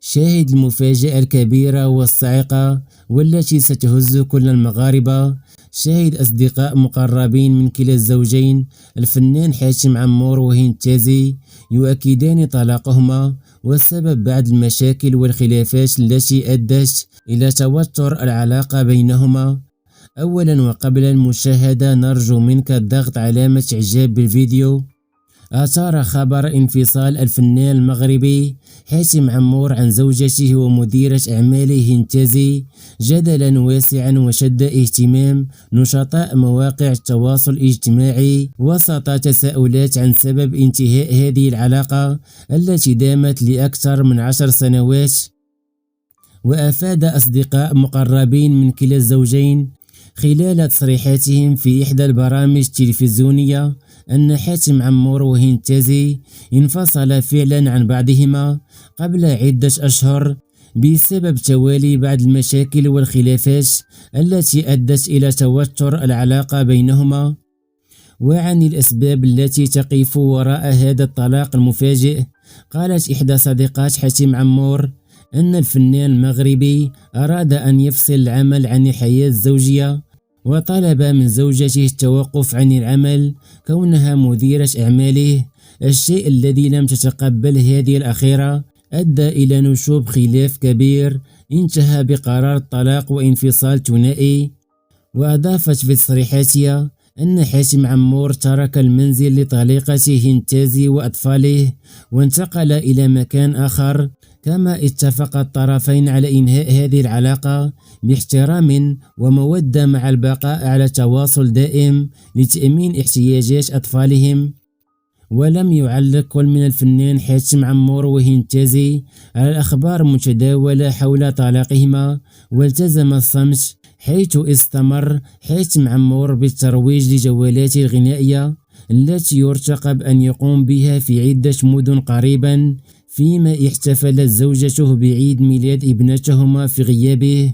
شاهد المفاجأة الكبيرة والصاعقة والتي ستهز كل المغاربة. شاهد أصدقاء مقربين من كلا الزوجين الفنان حاتم عمور وهند تازي يؤكدان طلاقهما، والسبب بعد المشاكل والخلافات التي أدت إلى توتر العلاقة بينهما. أولا وقبل المشاهدة نرجو منك الضغط علامة إعجاب بالفيديو. أثار خبر انفصال الفنان المغربي حاتم عمور عن زوجته ومديرة أعماله هند تازي جدلا واسعا، وشد اهتمام نشطاء مواقع التواصل الاجتماعي وسط تساؤلات عن سبب انتهاء هذه العلاقة التي دامت لأكثر من 10 سنوات. وأفاد أصدقاء مقربين من كلا الزوجين خلال تصريحاتهم في إحدى البرامج التلفزيونية أن حاتم عمور وهند تازي انفصل فعلا عن بعضهما قبل عدة أشهر بسبب توالي بعض المشاكل والخلافات التي أدت إلى توتر العلاقة بينهما. وعن الأسباب التي تقف وراء هذا الطلاق المفاجئ، قالت إحدى صديقات حاتم عمور أن الفنان المغربي أراد أن يفصل العمل عن الحياة الزوجية، وطلب من زوجته التوقف عن العمل كونها مديرة أعماله، الشيء الذي لم تتقبل هذه الأخيرة أدى إلى نشوب خلاف كبير انتهى بقرار الطلاق وانفصال ثنائي. وأضافت في تصريحاتها أن حاتم عمور ترك المنزل لطليقته هند تازي وأطفاله وانتقل إلى مكان آخر، كما اتفق الطرفين على إنهاء هذه العلاقة باحترام ومودة مع البقاء على تواصل دائم لتأمين احتياجات أطفالهم. ولم يعلق كل من الفنان حاتم عمور وهند تازي على الأخبار المتداولة حول طلاقهما، والتزم الصمت، حيث استمر حاتم عمور بالترويج لجولاته الغنائية التي يرتقب أن يقوم بها في عدة مدن قريبا، فيما احتفلت زوجته بعيد ميلاد ابنتهما في غيابه.